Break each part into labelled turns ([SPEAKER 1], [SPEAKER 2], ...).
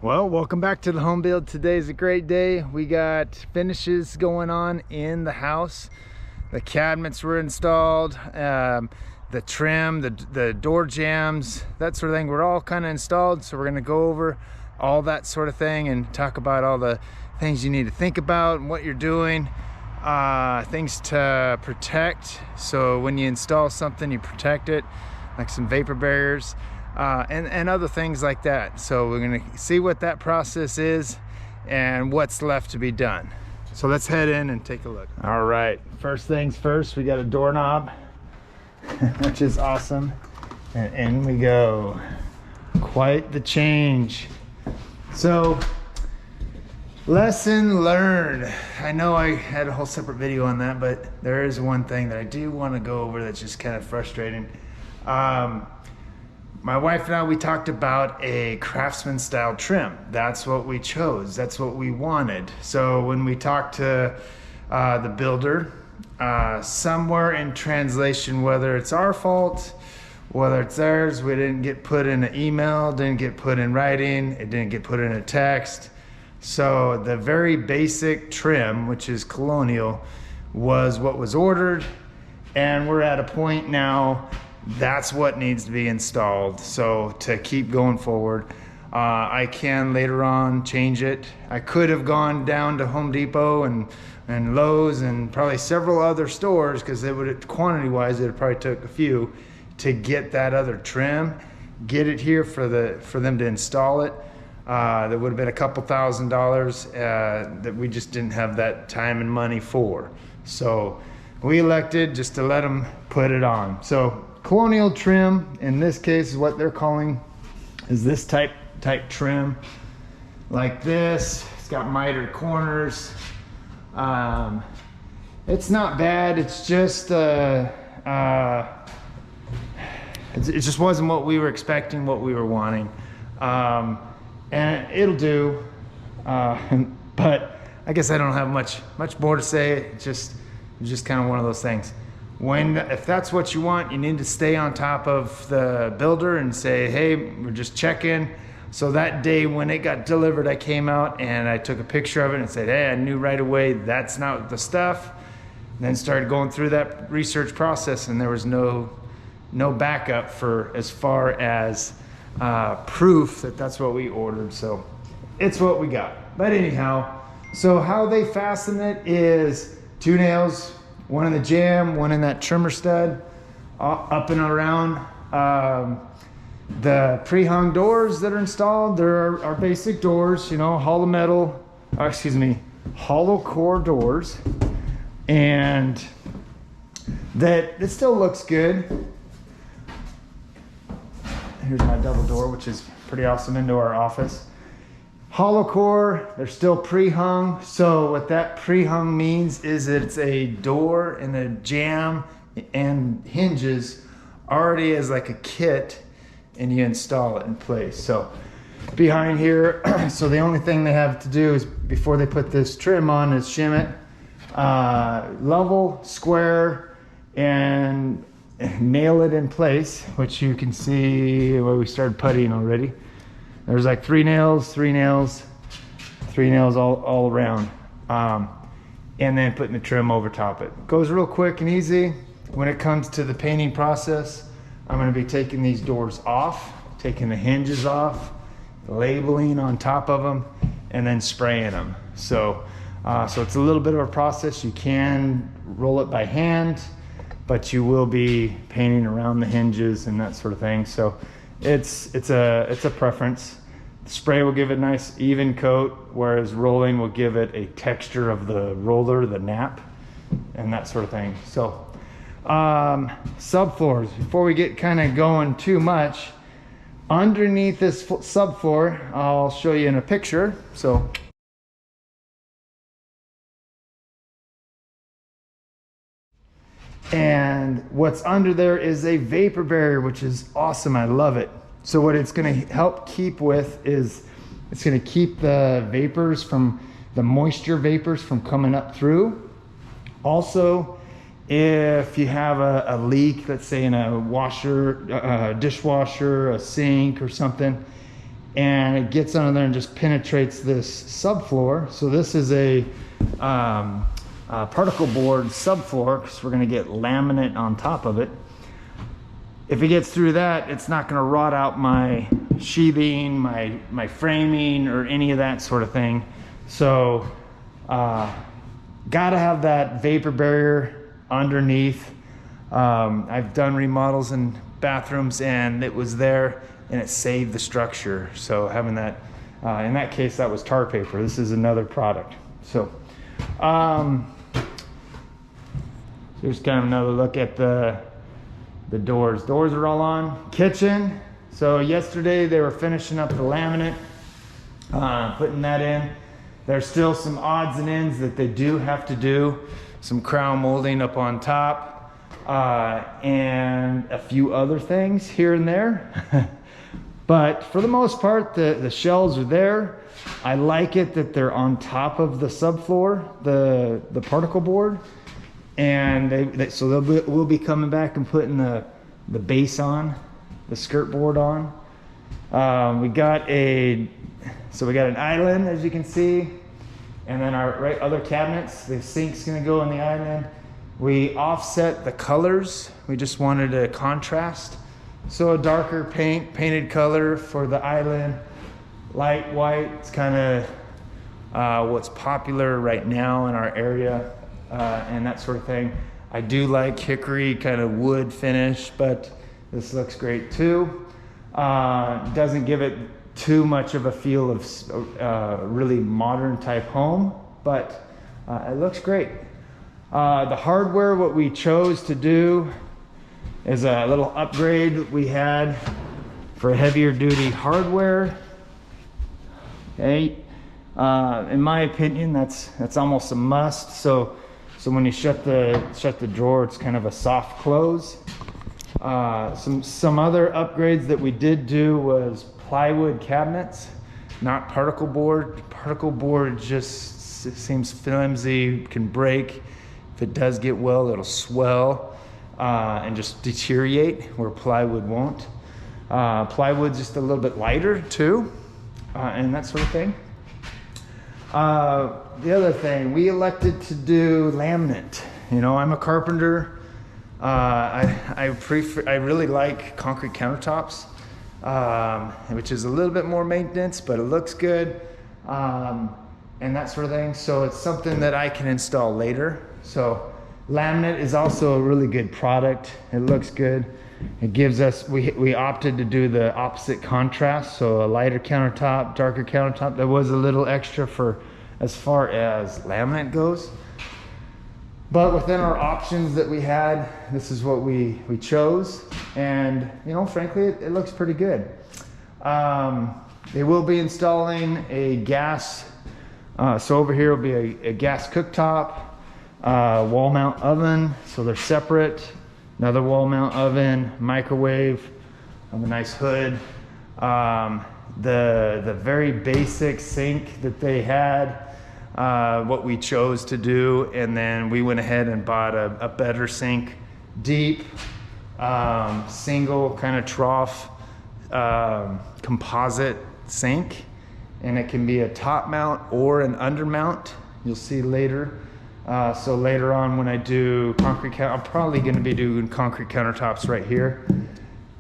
[SPEAKER 1] Well, welcome back to the home build. Today's a great day. We got finishes going on in the house. The cabinets were installed, the trim, the door jambs, that sort of thing. We're all kind of installed, so we're going to go over all that sort of thing and talk about all the things you need to think about and what you're doing, things to protect. So when you install something, you protect it, like some vapor barriers. And other things like that. So we're going to see what that process is and what's left to be done. So let's head in and take a look. All right, first things first, we got a doorknob, which is awesome. And in we go. Quite the change. So, lesson learned. I know I had a whole separate video on that, but there is one thing that I do want to go over that's just kind of frustrating. My wife and I, we talked about a craftsman style trim. That's what we chose. That's what we wanted. So when we talked to the builder, somewhere in translation, whether it's our fault, whether it's theirs, we didn't get put in an email, didn't get put in writing, it didn't get put in a text. So the very basic trim, which is colonial, was what was ordered. And we're at a point now that's what needs to be installed. So to keep going forward, I can later on change it. I could have gone down to Home Depot and Lowe's and probably several other stores, because it would, quantity wise, it probably took a few to get that other trim, get it here for them to install it. That would have been a couple $1,000s that we just didn't have that time and money for. So we elected just to let them put it on. So colonial trim, in this case, is what they're calling, is this type trim, like this. It's got mitered corners. It's not bad. It's just it just wasn't what we were expecting, what we were wanting, and it'll do. But I guess I don't have much more to say. It's just kind of one of those things. If that's what you want, you need to stay on top of the builder and say, hey, we're just checking. So that day when it got delivered, I came out and I took a picture of it and said, hey, I knew right away that's not the stuff. And then started going through that research process, and there was no backup for as far as proof that that's what we ordered. So it's what we got. But anyhow, so how they fasten it is 2 nails, one in the jamb, one in that trimmer stud, up and around. The pre-hung doors that are installed, there are basic doors, you know, hollow core doors, and that it still looks good. Here's my double door, which is pretty awesome, into our office. Hollow core, they're still pre-hung. So what that pre-hung means is that it's a door and a jamb and hinges already as like a kit, and you install it in place. So behind here, so the only thing they have to do is, before they put this trim on, is shim it level, square, and nail it in place, which you can see where we started puttying already. There's like 3 nails all around, and then putting the trim over top it. Goes real quick and easy. When it comes to the painting process, I'm going to be taking these doors off, taking the hinges off, labeling on top of them, and then spraying them. So it's a little bit of a process. You can roll it by hand, but you will be painting around the hinges and that sort of thing. So it's a preference. Spray will give it a nice even coat, whereas rolling will give it a texture of the roller, the nap, and that sort of thing. So subfloors, before we get kind of going too much, underneath this subfloor, I'll show you in a picture. So and what's under there is a vapor barrier, which is awesome. I love it. So what it's going to help keep with is, it's going to keep the vapors from, the moisture vapors from coming up through. Also, if you have a leak, let's say in a washer, dishwasher, a sink or something, and it gets under there and just penetrates this subfloor. So this is a particle board subfloor, because we're going to get laminate on top of it. If it gets through that, it's not going to rot out my sheathing, my framing, or any of that sort of thing. So gotta have that vapor barrier underneath. I've done remodels in bathrooms and it was there and it saved the structure. So having that, in that case, that was tar paper. This is another product. So here's kind of another look at the doors. Doors are all on. Kitchen. So yesterday they were finishing up the laminate, putting that in. There's still some odds and ends that they do have to do. Some crown molding up on top, and a few other things here and there. But for the most part, the shells are there. I like it that they're on top of the subfloor, the particle board. And so we'll be coming back and putting the base on, the skirt board on. We got an island, as you can see, and then our other cabinets. The sink's gonna go in the island. We offset the colors. We just wanted a contrast. So a darker painted color for the island, light white. It's kind of what's popular right now in our area, and that sort of thing. I do like hickory kind of wood finish, but this looks great too. Doesn't give it too much of a feel of really modern type home, but it looks great. The hardware, what we chose to do is a little upgrade we had for heavier duty hardware. Okay, in my opinion, that's almost a must. So when you shut the drawer, it's kind of a soft close. Some other upgrades that we did do was plywood cabinets, not particle board. Particle board just seems flimsy, can break. If it does get well, it'll swell and just deteriorate, where plywood won't. Plywood's just a little bit lighter too, and that sort of thing. The other thing, we elected to do laminate. You know, I'm a carpenter. I really like concrete countertops, which is a little bit more maintenance, but it looks good, and that sort of thing. So it's something that I can install later. So laminate is also a really good product. It looks good. It gives us, we opted to do the opposite contrast, so a lighter countertop, darker countertop. There was a little extra for as far as laminate goes, but within our options that we had, this is what we chose, and you know, frankly, it looks pretty good. They will be installing a gas, so over here will be a gas cooktop, wall mount oven, so they're separate. Another wall mount oven, microwave, a nice hood. The very basic sink that they had, what we chose to do, and then we went ahead and bought a better sink, deep, single kind of trough, composite sink, and it can be a top mount or an under mount. You'll see later. So later on when I do concrete, I'm probably going to be doing concrete countertops right here,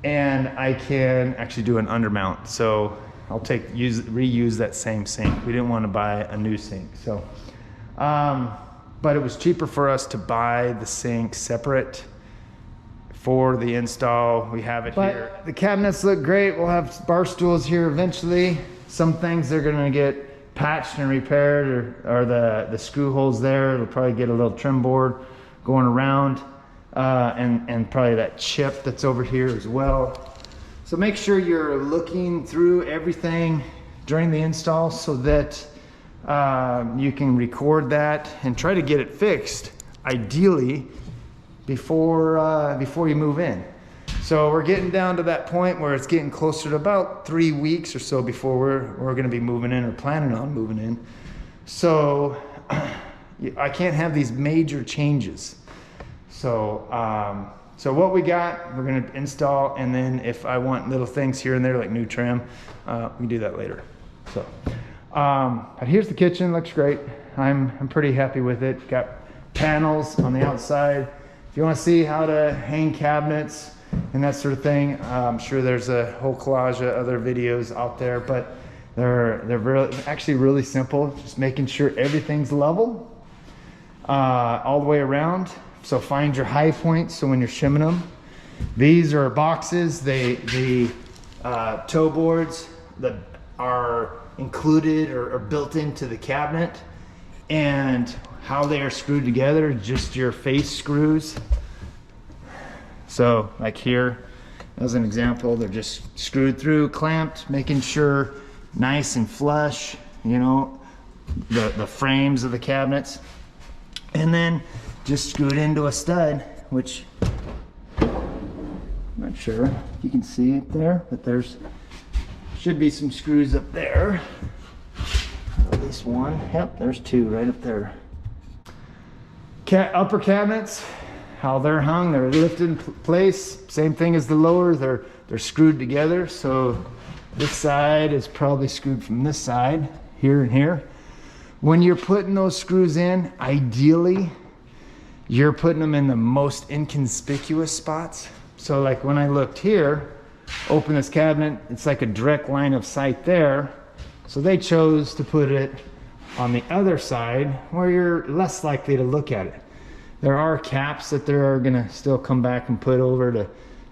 [SPEAKER 1] and I can actually do an undermount. So I'll reuse that same sink. We didn't want to buy a new sink, so but it was cheaper for us to buy the sink separate for the install. We have it here. The cabinets look great. We'll have bar stools here eventually. Some things they're going to get patched and repaired, or the screw holes there. It'll probably get a little trim board going around, and probably that chip that's over here as well. So make sure you're looking through everything during the install so that you can record that and try to get it fixed, ideally before you move in. So we're getting down to that point where it's getting closer to about 3 weeks or so before we're going to be moving in, or planning on moving in. So I can't have these major changes. So So what we got, we're gonna install, and then if I want little things here and there like new trim, we can do that later. So, but here's the kitchen, looks great. I'm pretty happy with it. Got panels on the outside. If you want to see how to hang cabinets and that sort of thing, I'm sure there's a whole collage of other videos out there, but they're actually really simple. Just making sure everything's level all the way around. So find your high points. So when you're shimming them, these are boxes. The toe boards that are included or built into the cabinet, and how they are screwed together, just your face screws. So like here, as an example, they're just screwed through, clamped, making sure nice and flush, you know, the frames of the cabinets. And then just screwed into a stud, which I'm not sure if you can see it there, but there's should be some screws up there. At least one. Yep, there's two right up there. Upper cabinets, how they're hung, they're lifted in place. Same thing as the lower, they're screwed together. So this side is probably screwed from this side, here and here. When you're putting those screws in, ideally, you're putting them in the most inconspicuous spots. So like when I looked here, open this cabinet, it's like a direct line of sight there. So they chose to put it on the other side where you're less likely to look at it. There are caps that they're gonna still come back and put over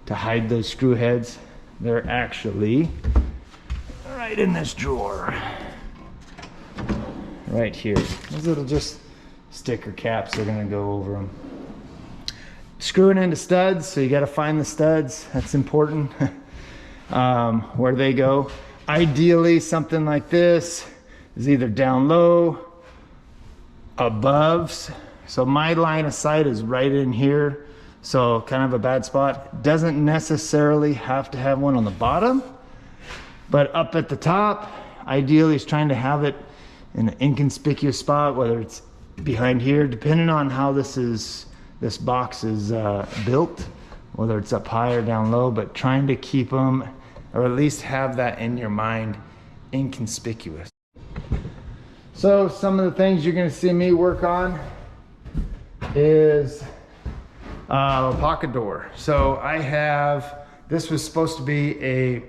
[SPEAKER 1] to hide those screw heads. They're actually right in this drawer. Right here. Those little just sticker caps, they're gonna go over them. Screwing into studs, so you gotta find the studs, that's important. Where they go. Ideally, something like this is either down low, above. So my line of sight is right in here, so kind of a bad spot. Doesn't necessarily have to have one on the bottom, but up at the top, ideally is trying to have it in an inconspicuous spot, whether it's behind here, depending on how this box is built, whether it's up high or down low, but trying to keep them, or at least have that in your mind, inconspicuous. So some of the things you're gonna see me work on is a pocket door. So I have, this was supposed to be a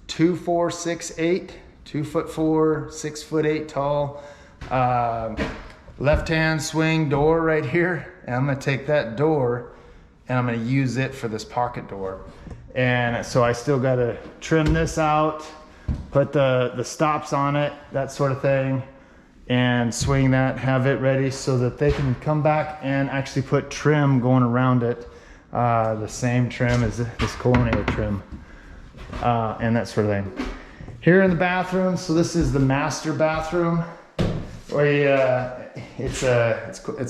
[SPEAKER 1] 2'4", 6'8", 2'4", 6'8" tall left-hand swing door right here. And I'm gonna take that door and I'm gonna use it for this pocket door. And so I still gotta trim this out, put the stops on it, that sort of thing, and swing that, have it ready so that they can come back and actually put trim going around it, the same trim as this colonial trim, and that sort of thing. Here in the bathroom, so this is the master bathroom. It's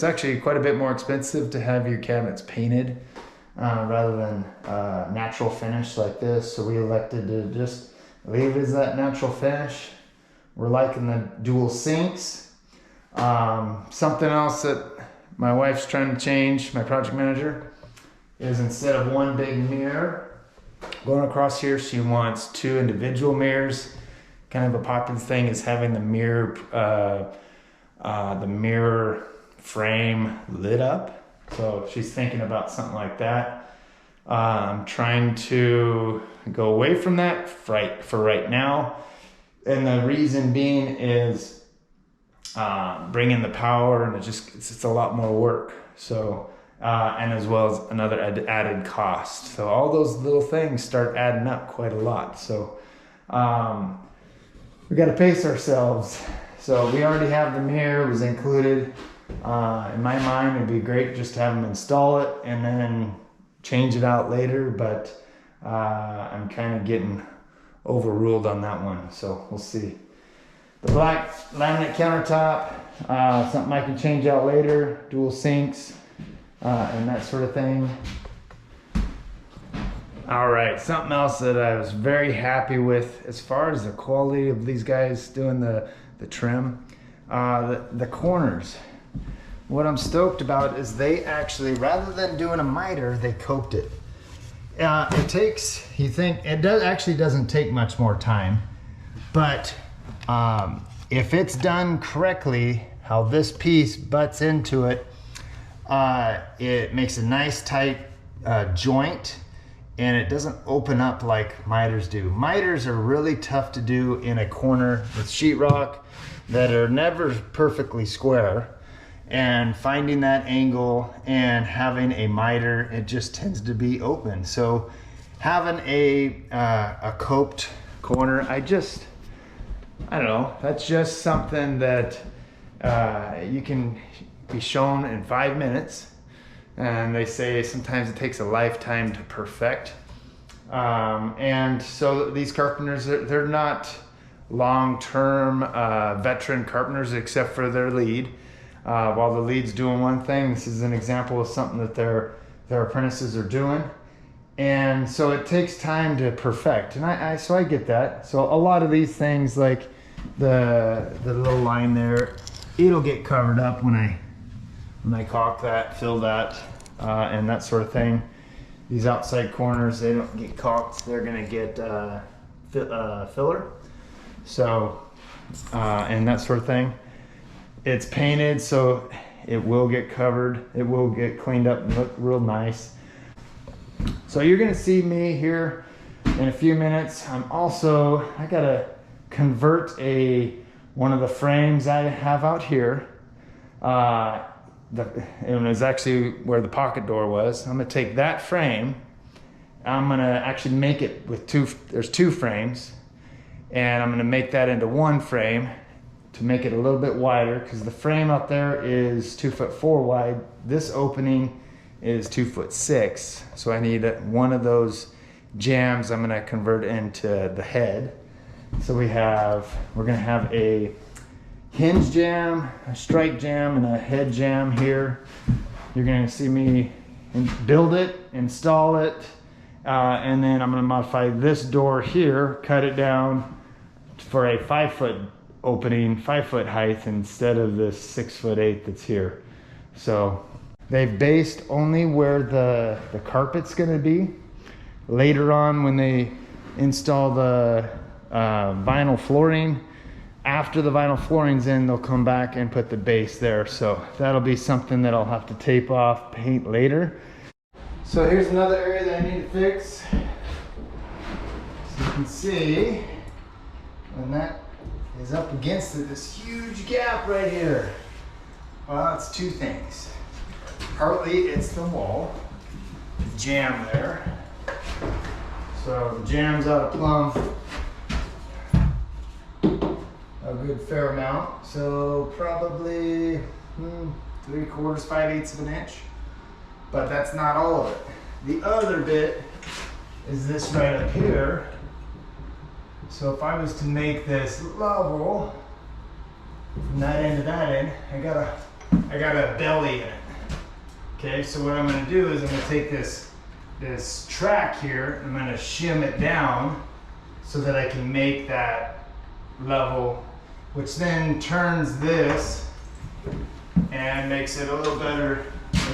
[SPEAKER 1] actually quite a bit more expensive to have your cabinets painted rather than natural finish like this. So we elected to just leave it as that natural finish. We're liking the dual sinks. Something else that my wife's trying to change, my project manager, is instead of one big mirror going across here, she wants two individual mirrors. Kind of a popular thing is having the mirror frame lit up. So she's thinking about something like that. I'm trying to go away from that for right now. And the reason being is bringing the power, and it's a lot more work. So, and as well as another added cost. So all those little things start adding up quite a lot. So we got to pace ourselves. So we already have the mirror, was included. In my mind, it'd be great just to have them install it and then change it out later, but I'm kind of getting overruled on that one, so we'll see. The black laminate countertop, something I can change out later, dual sinks, and that sort of thing. All right, something else that I was very happy with as far as the quality of these guys doing the trim, the corners. What I'm stoked about is they actually, rather than doing a miter, they coped it. It takes, you think, it actually doesn't take much more time, but if it's done correctly, how this piece butts into it, it makes a nice tight joint, and it doesn't open up like miters do. Miters are really tough to do in a corner with sheetrock that are never perfectly square. And finding that angle and having a miter, it just tends to be open. So having a coped corner, I don't know, that's just something that you can be shown in 5 minutes. And they say sometimes it takes a lifetime to perfect. And so these carpenters, they're not long-term veteran carpenters except for their lead. While the lead's doing one thing, this is an example of something that their apprentices are doing. And so it takes time to perfect. And so I get that. So a lot of these things, like the little line there, it'll get covered up when I caulk that, fill that, and that sort of thing. These outside corners, they don't get caulked, they're gonna get filler. So, and that sort of thing. It's painted, so it will get covered. It will get cleaned up and look real nice. So you're gonna see me here in a few minutes. I gotta convert one of the frames I have out here. It was actually where the pocket door was. I'm gonna take that frame. I'm gonna actually make it with there's two frames, and I'm gonna make that into one frame to make it a little bit wider, because the frame out there is 2'4" wide. This opening is 2'6", so I need one of those jambs. I'm gonna convert into the head. So we're gonna have a hinge jamb, a strike jamb, and a head jamb here. You're gonna see me build it, install it, and then I'm gonna modify this door here, cut it down for a 5-foot opening, 5-foot height, instead of this 6'8" that's here. So they've based only where the carpet's gonna be. Later on, when they install the vinyl flooring, after the vinyl flooring's in, they'll come back and put the base there. So that'll be something that I'll have to tape off, paint later. So here's another area that I need to fix. So you can see, when that is up against it, this huge gap right here. Well, it's two things. Partly it's the wall, the jamb there. So the jamb's out of plumb a good fair amount. So probably 3/4, 5/8 of an inch. But that's not all of it. The other bit is this right up here. So if I was to make this level from that end to that end, I got a belly in it. Okay, so what I'm gonna do is I'm gonna take this track here, and I'm gonna shim it down so that I can make that level, which then turns this and makes it a little better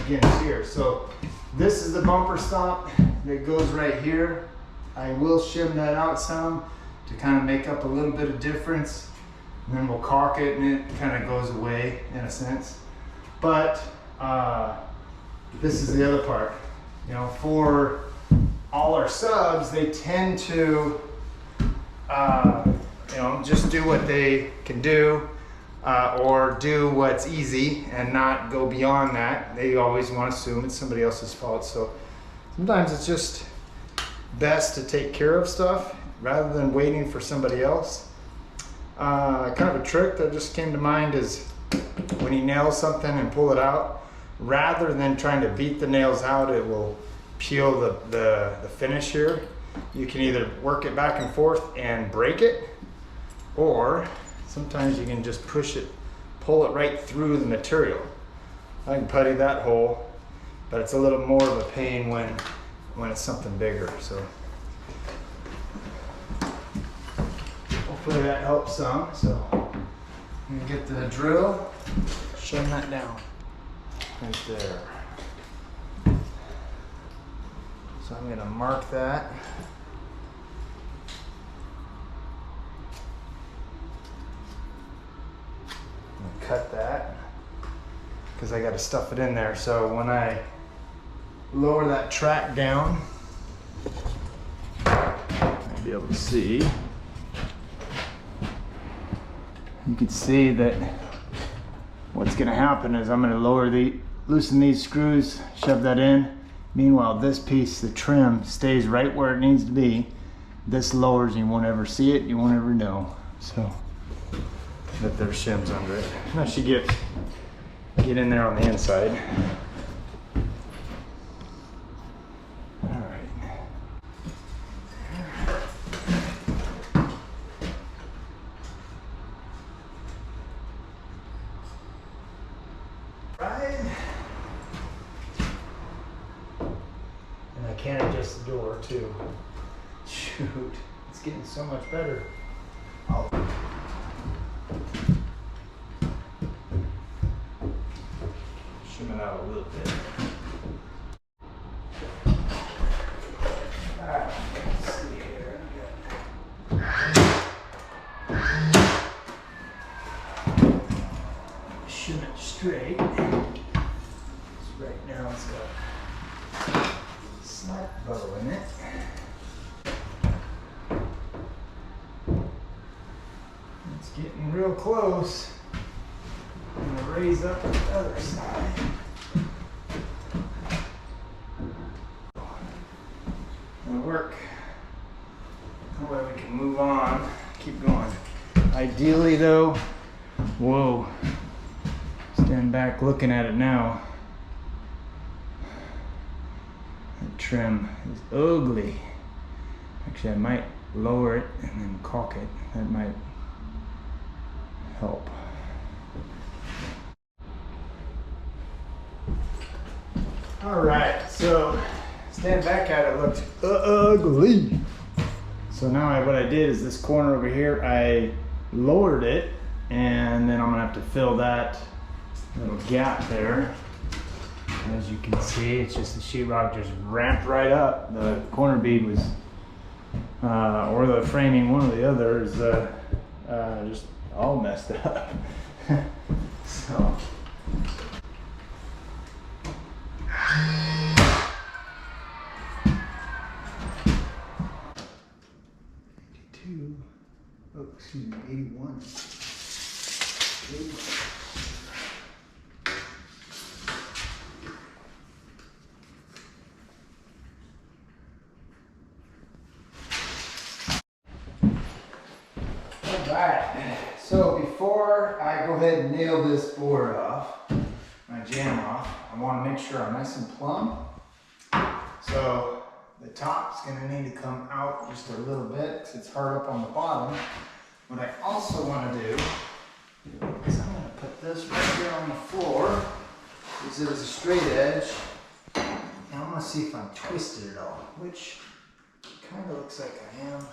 [SPEAKER 1] against here. So this is the bumper stop that goes right here. I will shim that out some to kind of make up a little bit of difference, and then we'll caulk it and it kind of goes away in a sense. But this is the other part. You know, for all our subs, they tend to just do what they can do, or do what's easy and not go beyond that. They always want to assume it's somebody else's fault. So sometimes it's just best to take care of stuff rather than waiting for somebody else. Kind of a trick that just came to mind is when you nail something and pull it out, rather than trying to beat the nails out, it will peel the finish here. You can either work it back and forth and break it, or sometimes you can just pull it right through the material. I can putty that hole, but it's a little more of a pain when it's something bigger. So hopefully that helps some. So I'm gonna get the drill, shim that down right there. So I'm gonna mark that. I'm gonna cut that because I gotta stuff it in there. So when I lower that track down, I'll be able to see. You can see that what's gonna happen is I'm gonna loosen these screws, shove that in. Meanwhile, this piece, the trim, stays right where it needs to be. This lowers, you won't ever see it, you won't ever know. So, that there's shims under it. Now she get in there on the inside. All right. Right. And I can't adjust the door too. Shoot, it's getting so much better. Oh. Shim it out a little bit. Alright, let's see here. Shim it straight. So right now it's got a slight bow in it. It's getting real close. I'm gonna raise up the other side. It'll work. That way we can move on. Keep going. Ideally though, whoa. Stand back looking at it now. That trim is ugly. Actually, I might lower it and then caulk it. That might help. All right, so stand back at it, looked ugly. So now what I did is this corner over here, I lowered it, and then I'm gonna have to fill that little gap there. As you can see, it's just the sheetrock just ramped right up. The corner bead was, or the framing, one or the other, is just all messed up. So. Oh, excuse me, 81. 81. All right, so before I go ahead and nail this board off, my jam off, I want to make sure I'm nice and plumb. So the top's going to need to come out just a little bit because it's hard up on the bottom. What I also want to do is I'm going to put this right here on the floor, use it as a straight edge, and I'm going to see if I'm twisted at all, which kind of looks like I am.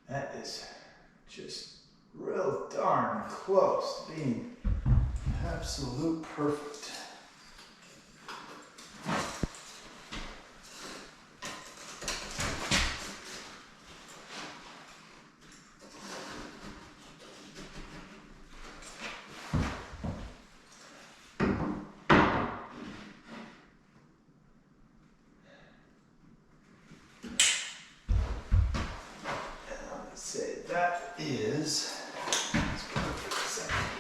[SPEAKER 1] That is just real darn close to being absolute perfect. Say that is perfect.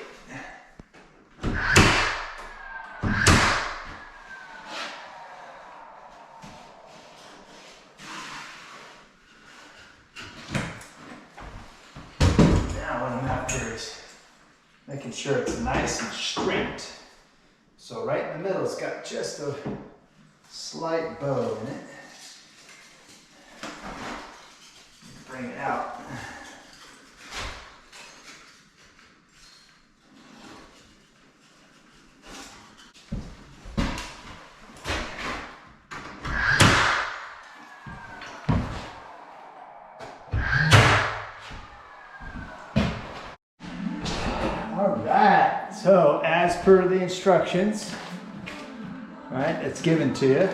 [SPEAKER 1] Now what I'm after is making sure it's nice and straight. So right in the middle, it's got just a slight bow in it. Bring it out. per the instructions, right, it's given to you.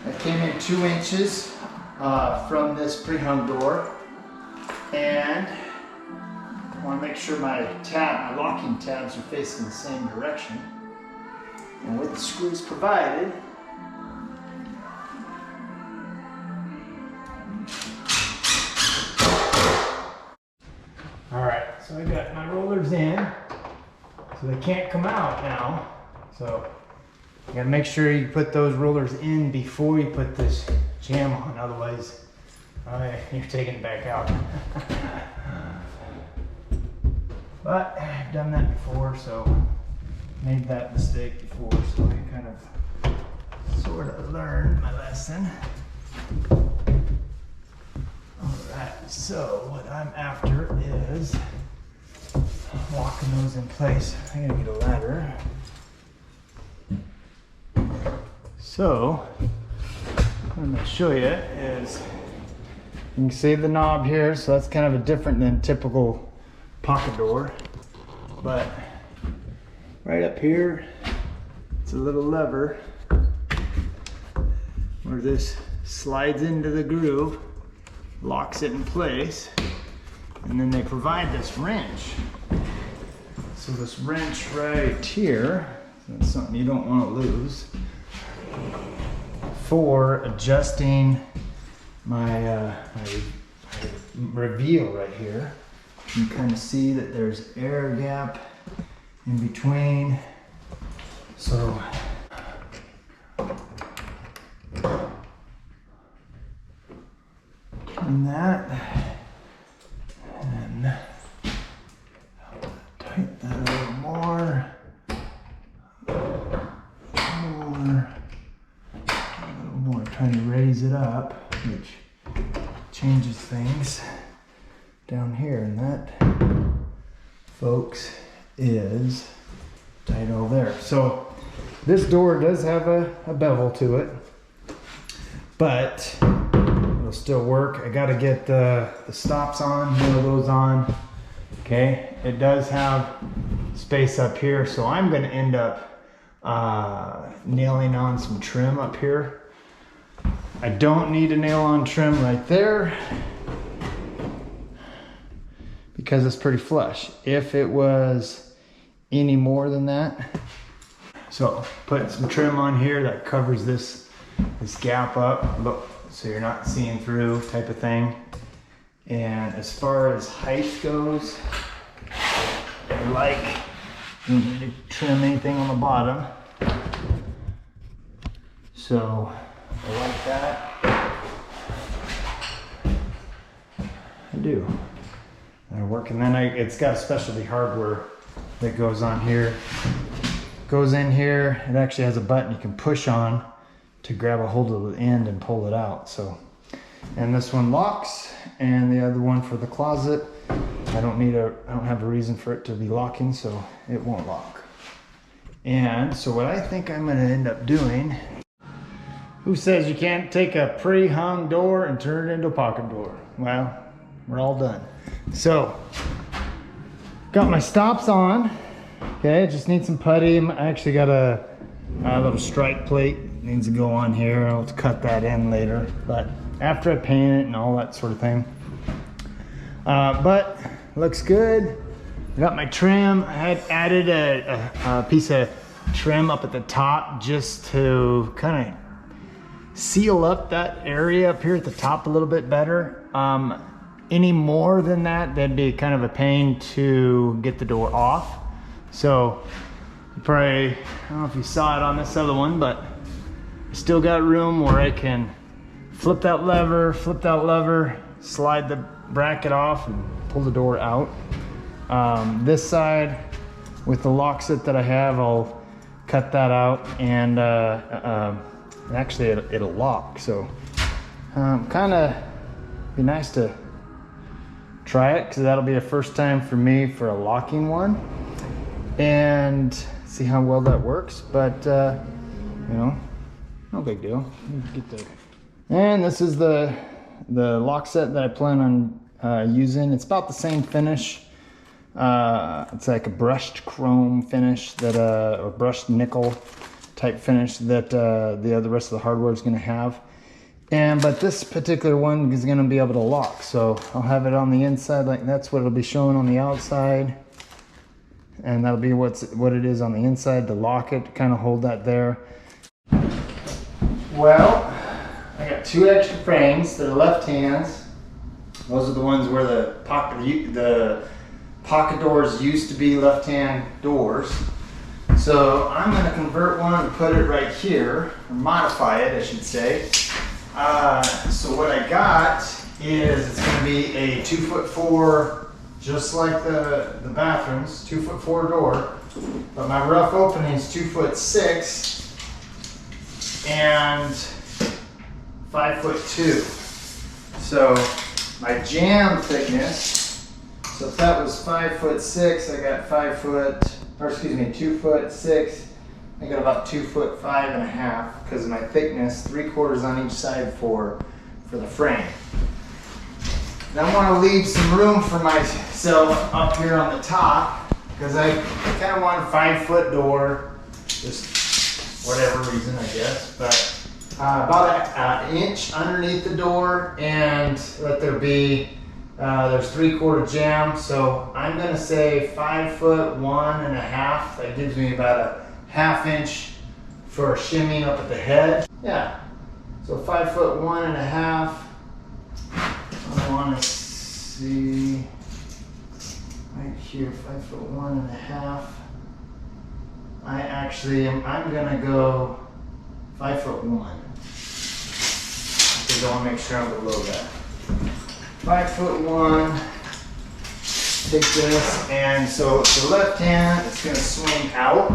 [SPEAKER 1] It came in 2 inches from this Prehung door, and I want to make sure my locking tabs are facing the same direction. And with the screws provided, all right, so I got my rollers in, so they can't come out now. So you gotta make sure you put those rollers in before you put this jam on, otherwise you're taking it back out. But I've done that before, so made that mistake before, so I kind of sort of learned my lesson. Alright, so what I'm after is locking those in place. I gotta get a ladder. So, what I'm gonna show you is, you can see the knob here, so that's kind of a different than typical pocket door. But right up here, it's a little lever where this slides into the groove, locks it in place, and then they provide this wrench. So this wrench right here, that's something you don't want to lose, for adjusting my reveal right here. You can kind of see that there's air gap in between. So turn that and tighten that a little more. Trying to raise it up, which changes things down here, and that, folks, is tight over there. So this door does have a bevel to it, but it'll still work. I got to get the stops on, nail those on. Okay, it does have space up here, so I'm going to end up nailing on some trim up here. I don't need a nail-on trim right there because it's pretty flush. If it was any more than that, so put some trim on here that covers this gap up, look, so you're not seeing through type of thing. And as far as height goes, I like, you don't need to trim anything on the bottom. So I like that. I do. That'll work. And then it's got a specialty hardware that goes on here. Goes in here. It actually has a button you can push on to grab a hold of the end and pull it out. So, and this one locks, and the other one for the closet, I don't have a reason for it to be locking, so it won't lock. And so what I think I'm going to end up doing. Who says you can't take a pre-hung door and turn it into a pocket door? Well, we're all done. So, got my stops on. Okay, just need some putty. I actually got a little strike plate. Needs to go on here. I'll cut that in later. But after I paint it and all that sort of thing. But looks good. I got my trim. I had added a piece of trim up at the top just to kind of seal up that area up here at the top a little bit better. Any more than that, that'd be kind of a pain to get the door off. So you probably, I don't know if you saw it on this other one, but I still got room where I can flip that lever, slide the bracket off and pull the door out. This side with the lock set that I have, I'll cut that out, and actually it'll lock. So kind of be nice to try it, because that'll be a first time for me for a locking one, and see how well that works. But you know, no big deal. Get the, and this is the lock set that I plan on using. It's about the same finish It's like a brushed chrome finish that, or brushed nickel type finish that the rest of the hardware is going to have. But this particular one is going to be able to lock. So I'll have it on the inside, like that's what it'll be showing on the outside. And that'll be what it is on the inside to lock it, kind of hold that there. Well, I got two extra frames that are left hands. Those are the ones where the pocket doors used to be left hand doors. So I'm going to convert one and put it right here, or modify it, I should say. So what I got is it's going to be a 2'4", just like the bathrooms, 2'4" door. But my rough opening is 2'6" and 5'2". So my jamb thickness, so if that was 5'6", I got 2'6". I got about 2'5.5" because of my thickness, 3/4 on each side for the frame. Then I want to leave some room for myself up here on the top because I kind of want a 5-foot door, just whatever reason, I guess. But about an inch underneath the door, and let there be there's 3/4 jamb, so I'm going to say 5'1.5". That gives me about a 1/2 inch for shimmying up at the head. Yeah, so 5'1.5". I want to see right here, 5'1.5". I'm gonna go 5'1", because I want to make sure I'm below that. 5'1". Take this, and so the left hand, it's gonna swing out,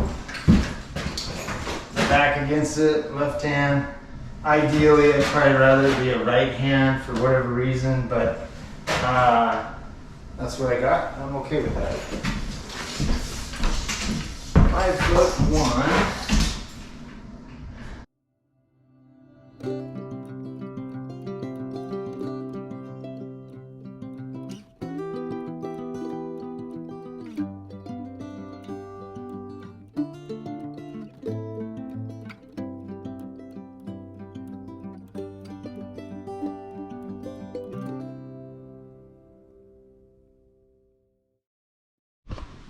[SPEAKER 1] back against it, left hand. Ideally, I'd probably rather it be a right hand for whatever reason, but that's what I got. I'm okay with that. 5'1".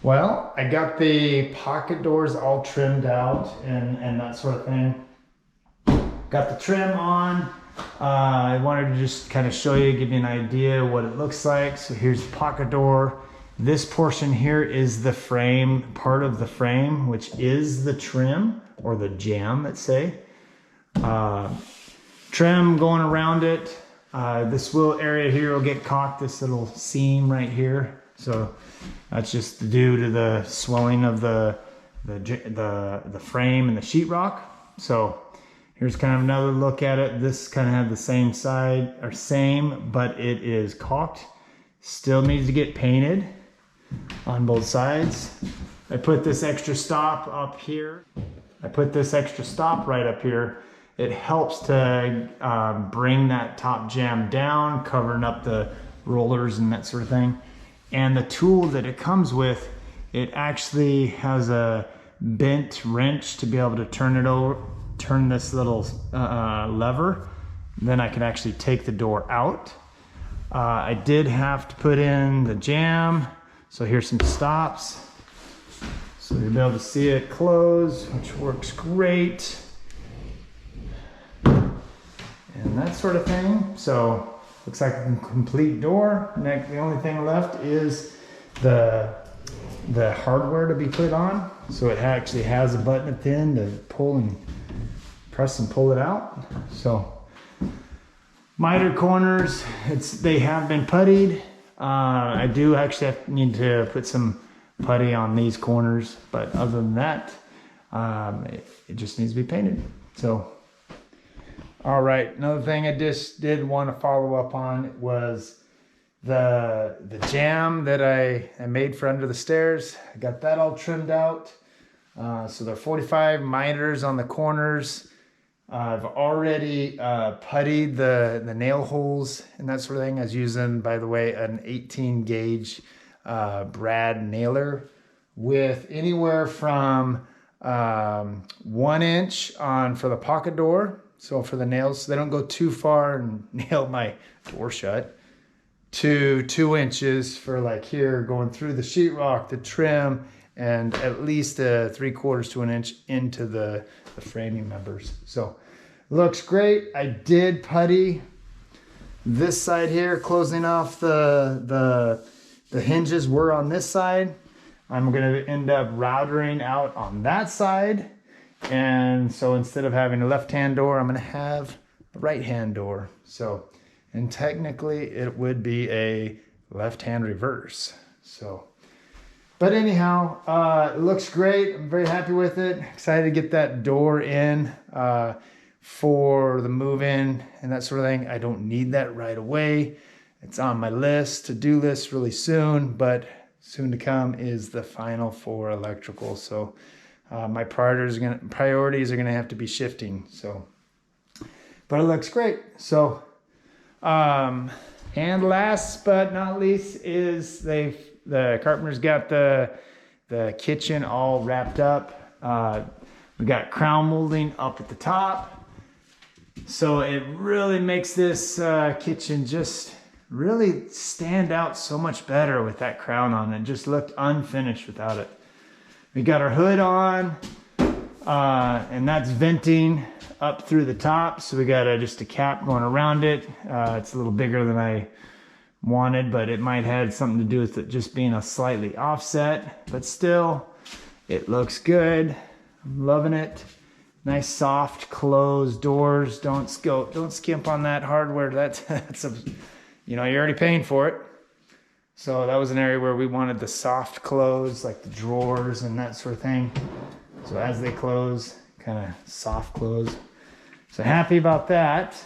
[SPEAKER 1] Well, I got the pocket doors all trimmed out and that sort of thing. Got the trim on. I wanted to just kind of show you, give you an idea what it looks like. So here's the pocket door. This portion here is the frame, part of the frame, which is the trim or the jamb, let's say. Trim going around it. This little area here will get caught, this little seam right here. So that's just due to the swelling of the frame and the sheetrock. So here's kind of another look at it. This kind of had the same side, or same, but it is caulked. Still needs to get painted on both sides. I put this extra stop up here. I put this extra stop right up here. It helps to bring that top jamb down, covering up the rollers and that sort of thing. And the tool that it comes with, it actually has a bent wrench to be able to turn it over, turn this little lever. Then I can actually take the door out. I did have to put in the jamb. So here's some stops. So you'll be able to see it close, which works great. And that sort of thing. So looks like a complete door. Next, the only thing left is the hardware to be put on. So it actually has a button at the end to pull and press and pull it out. So miter corners, they have been puttied. I do actually need to put some putty on these corners, but other than that, it just needs to be painted. So. All right, another thing I just did want to follow up on was the jamb that I made for under the stairs. I got that all trimmed out. So there are 45 miters on the corners. I've already puttied the nail holes and that sort of thing. I was using, by the way, an 18 gauge brad nailer with anywhere from 1 inch on for the pocket door, so for the nails so they don't go too far and nail my door shut, to 2 inches for like here going through the sheetrock, the trim, and at least 3/4 to an inch into the framing members. So looks great. I did putty this side here, closing off the hinges were on this side. I'm going to end up routering out on that side. And so instead of having a left-hand door, I'm going to have a right-hand door. So, and technically it would be a left-hand reverse. So, but anyhow, it looks great. I'm very happy with it. Excited to get that door in for the move-in and that sort of thing. I don't need that right away. It's on my list, to-do list really soon, but soon to come is the final for electrical. So my priorities are gonna have to be shifting. So, but it looks great. So, and last but not least is the carpenters got the kitchen all wrapped up. We got crown molding up at the top. So it really makes this kitchen just really stand out so much better with that crown on. It just looked unfinished without it. We got our hood on, and that's venting up through the top. So we got just a cap going around it. It's a little bigger than I wanted, but it might have something to do with it just being a slightly offset, but still it looks good. I'm loving it. Nice soft closed doors. Don't skimp on that hardware. That's a, you know, you're already paying for it. So that was an area where we wanted the soft close, like the drawers and that sort of thing. So as they close, kind of soft close. So happy about that.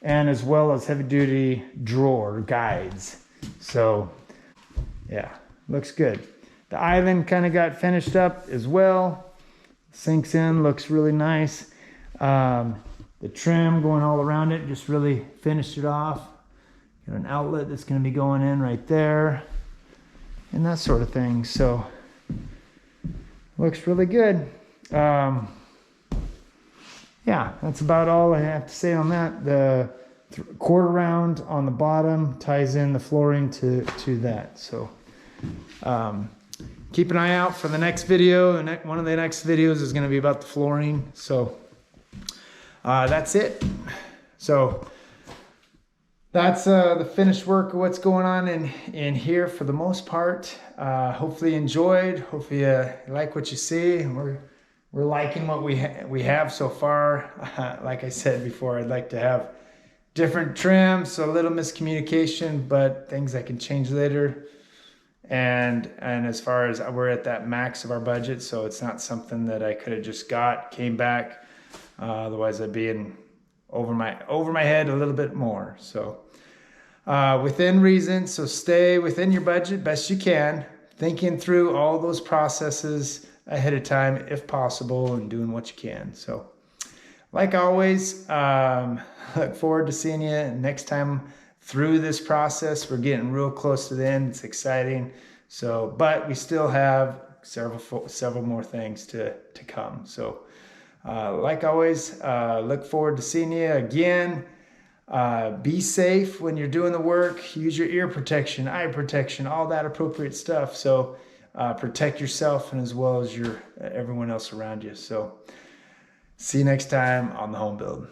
[SPEAKER 1] And as well as heavy duty drawer guides. So yeah, looks good. The island kind of got finished up as well. Sinks in, looks really nice. The trim going all around it, just really finished it off. Got an outlet that's going to be going in right there and that sort of thing. So looks really good. Yeah, that's about all I have to say on that. The quarter round on the bottom ties in the flooring to that. So keep an eye out for the next video. One of the next videos is going to be about the flooring. So that's it. So that's the finished work of what's going on in here for the most part. Hopefully you enjoyed. Hopefully you like what you see. We're liking what we have so far. Like I said before, I'd like to have different trims, so a little miscommunication, but things I can change later. And as far as we're at that max of our budget, so it's not something that I could have just came back. Otherwise I'd be in over my head a little bit more. So within reason, so stay within your budget best you can, thinking through all those processes ahead of time if possible and doing what you can. So like always, look forward to seeing you next time through this process. We're getting real close to the end. It's exciting. So, but we still have several more things to come. So like always, look forward to seeing you again. Be safe when you're doing the work. Use your ear protection, eye protection, all that appropriate stuff. So protect yourself and as well as everyone else around you. So see you next time on the home build.